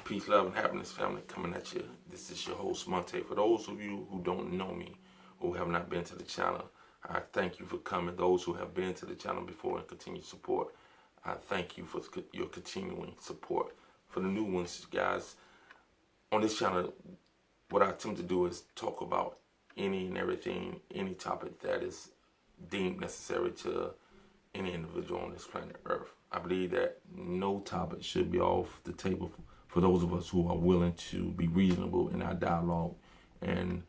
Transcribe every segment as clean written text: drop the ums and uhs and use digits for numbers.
Peace, love, and happiness, family, coming at you. This is your host, Monte. For those of you who don't know me, who have not been to the channel, I thank you for coming. Those who have been to the channel before and continue support, I thank you for your continuing support. For the new ones, guys, on this channel, what I attempt to do is talk about any and everything, any topic that is deemed necessary to any individual on this planet Earth. I believe that no topic should be off the table for those of us who are willing to be reasonable in our dialogue and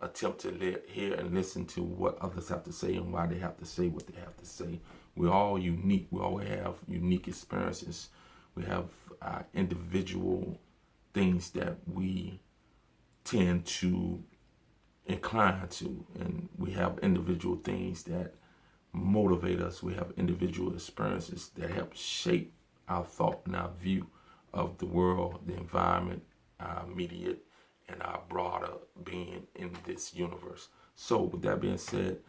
attempt to hear and listen to what others have to say and why they have to say what they have to say. We're all unique. We all have unique experiences. We have individual things that we tend to incline to, and we have individual things that motivate us. We have individual experiences that help shape our thought and our view of the world, the environment, our immediate, and our broader being in this universe. So with that being said,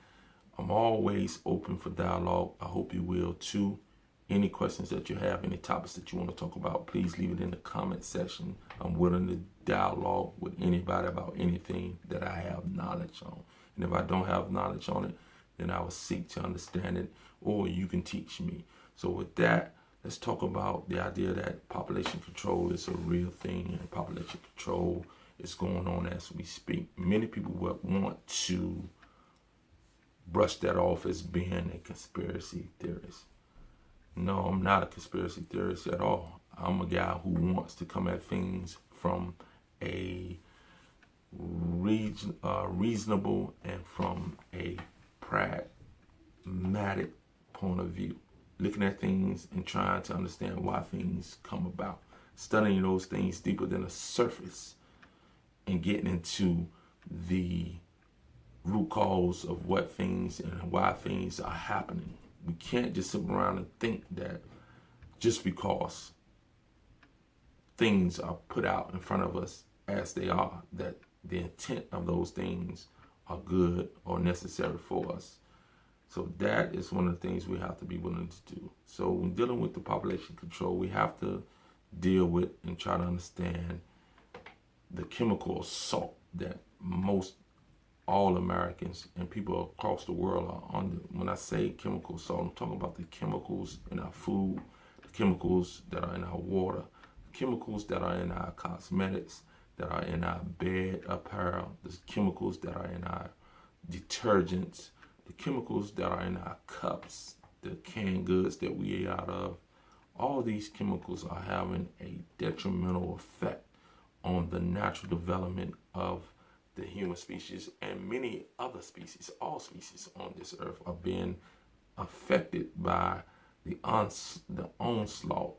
I'm always open for dialogue. I hope you will too. Any questions that you have, any topics that you want to talk about, please leave it in the comment section. I'm willing to dialogue with anybody about anything that I have knowledge on. And if I don't have knowledge on it, then I will seek to understand it, or you can teach me. So with that, let's talk about the idea that population control is a real thing, and population control is going on as we speak. Many people will want to brush that off as being a conspiracy theorist. No, I'm not a conspiracy theorist at all. I'm a guy who wants to come at things from a reasonable and from a pragmatic point of view. Looking at things and trying to understand why things come about. Studying those things deeper than the surface and getting into the root cause of what things and why things are happening. We can't just sit around and think that just because things are put out in front of us as they are, that the intent of those things are good or necessary for us. So that is one of the things we have to be willing to do. So when dealing with the population control, we have to deal with and try to understand the chemical assault that most all Americans and people across the world are under. When I say chemical assault, I'm talking about the chemicals in our food, the chemicals that are in our water, the chemicals that are in our cosmetics, that are in our bed apparel, the chemicals that are in our detergents, the chemicals that are in our cups, the canned goods that we eat out of. All these chemicals are having a detrimental effect on the natural development of the human species, and many other species. All species on this earth are being affected by the onslaught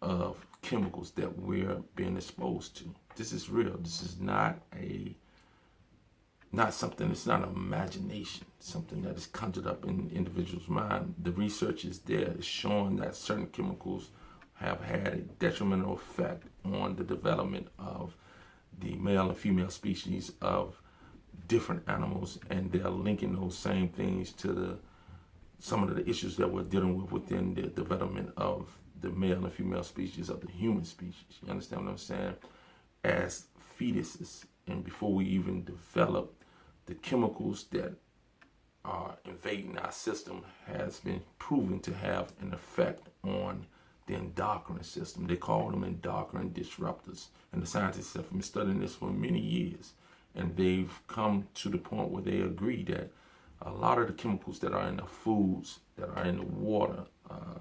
of chemicals that we're being exposed to. This is real. This is not something, it's not an imagination, something that is conjured up in individuals' mind. The research is there. It's showing that certain chemicals have had a detrimental effect on the development of the male and female species of different animals, and they're linking those same things to some of the issues that we're dealing with within the development of the male and female species of the human species. You understand what I'm saying? As fetuses, and before we even develop, the chemicals that are invading our system has been proven to have an effect on the endocrine system. They call them endocrine disruptors. And the scientists have been studying this for many years. And they've come to the point where they agree that a lot of the chemicals that are in the foods, that are in the water,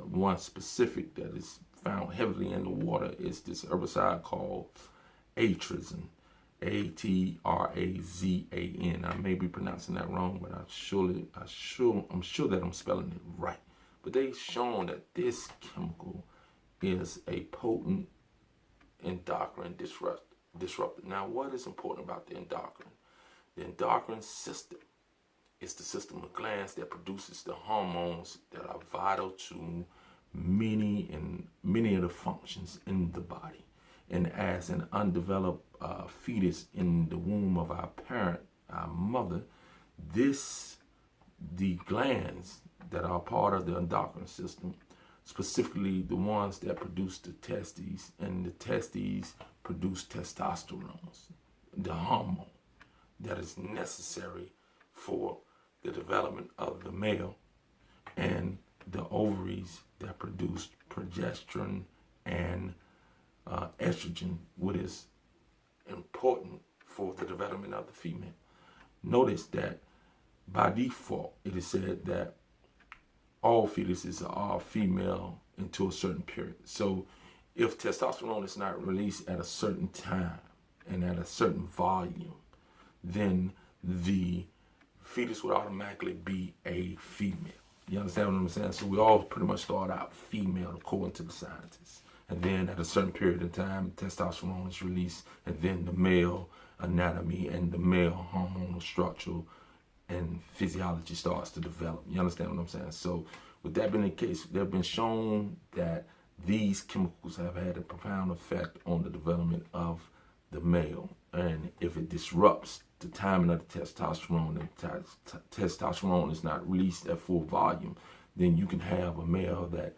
one specific that is found heavily in the water is this herbicide called atrazine. Atrazan. I may be pronouncing that wrong, but I'm sure that I'm spelling it right. But they've shown that this chemical is a potent endocrine disruptor. Now, what is important about the endocrine? The endocrine system is the system of glands that produces the hormones that are vital to many of the functions in the body. And as an undeveloped fetus in the womb of our parent, our mother, the glands that are part of the endocrine system specifically the ones that produce the testes, and the testes produce testosterone, the hormone that is necessary for the development of the male, and the ovaries that produce progesterone and estrogen, which is important for the development of the female. Notice that by default, it is said that all fetuses are female into a certain period. So if testosterone is not released at a certain time and at a certain volume, then the fetus would automatically be a female. You understand what I'm saying? So we all pretty much start out female according to the scientists. And then at a certain period of time, testosterone is released, and then the male anatomy and the male hormonal structure and physiology starts to develop. You understand what I'm saying? So with that being the case, they've been shown that these chemicals have had a profound effect on the development of the male. And if it disrupts the timing of the testosterone, and testosterone is not released at full volume, then you can have a male that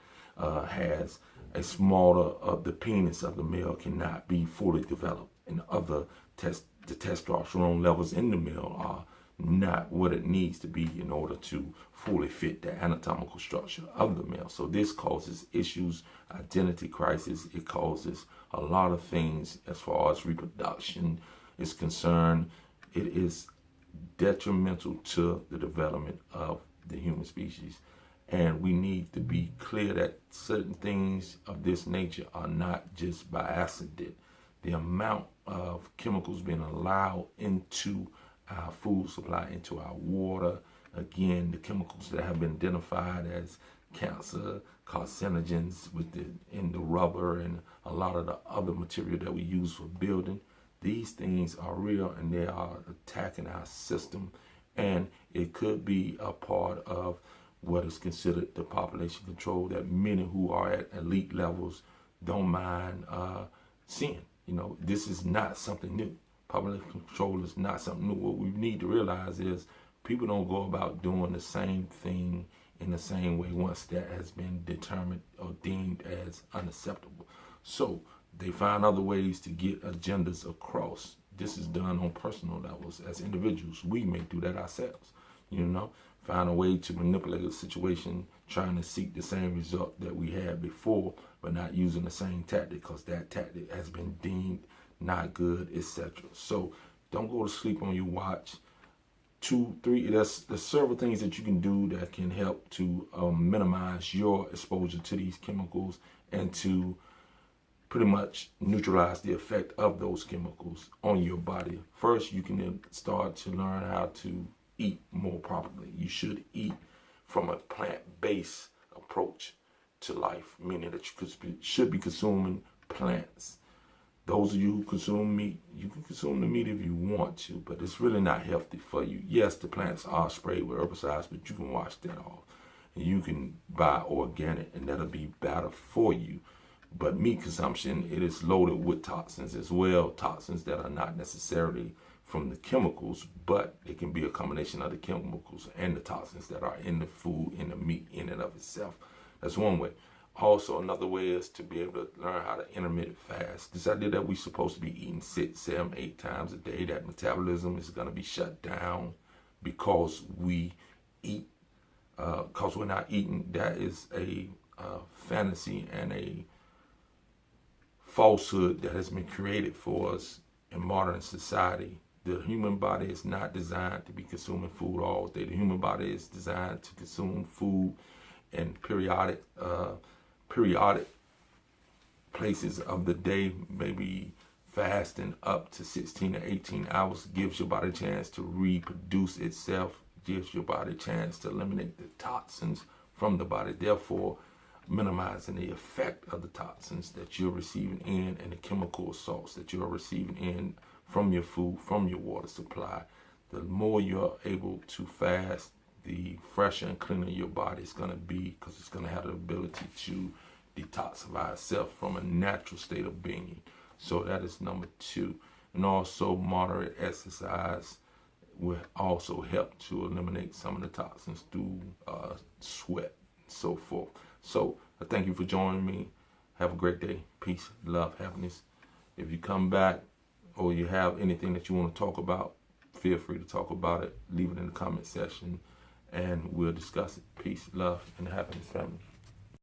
has a smaller, the penis of the male cannot be fully developed, and the testosterone levels in the male are not what it needs to be in order to fully fit the anatomical structure of the male. So this causes issues, identity crisis. It causes a lot of things as far as reproduction is concerned. It is detrimental to the development of the human species. And we need to be clear that certain things of this nature are not just by accident. The amount of chemicals being allowed into our food supply, into our water, again, the chemicals that have been identified as cancer, carcinogens in the rubber and a lot of the other material that we use for building. These things are real, and they are attacking our system, and it could be a part of what is considered the population control that many who are at elite levels don't mind seeing. You know, this is not something new. Population control is not something new. What we need to realize is people don't go about doing the same thing in the same way once that has been determined or deemed as unacceptable. So they find other ways to get agendas across. This is done on personal levels. As individuals, we may do that ourselves. You know, find a way to manipulate a situation, trying to seek the same result that we had before, but not using the same tactic because that tactic has been deemed not good, etc. So don't go to sleep on your watch. 2, 3, there's several things that you can do that can help to minimize your exposure to these chemicals and to pretty much neutralize the effect of those chemicals on your body. First, you can start to learn how to eat more properly. You should eat from a plant-based approach to life, meaning that you should be consuming plants. Those of you who consume meat, you can consume the meat if you want to, but it's really not healthy for you. Yes, the plants are sprayed with herbicides, but you can wash that off. And you can buy organic, and that'll be better for you. But meat consumption, it is loaded with toxins as well, toxins that are not necessarily from the chemicals, but it can be a combination of the chemicals and the toxins that are in the food, in the meat, in and of itself. That's one way. Also, another way is to be able to learn how to intermittent fast. This idea that we're supposed to be eating 6, 7, 8 times a day, that metabolism is going to be shut down because we eat, because we're not eating, that is a fantasy and a falsehood that has been created for us in modern society. The human body is not designed to be consuming food all day. The human body is designed to consume food in periodic places of the day. Maybe fasting up to 16 to 18 hours gives your body a chance to reproduce itself, gives your body a chance to eliminate the toxins from the body, therefore minimizing the effect of the toxins that you're receiving in and the chemical assaults that you're receiving in from your food, from your water supply. The more you're able to fast, the fresher and cleaner your body is going to be, because it's going to have the ability to detoxify itself from a natural state of being. So that is number 2. And also moderate exercise will also help to eliminate some of the toxins through sweat and so forth. So I thank you for joining me. Have a great day. Peace, love, happiness. If you come back or you have anything that you want to talk about, feel free to talk about it. Leave it in the comment section and we'll discuss it. Peace, love, and happiness, family.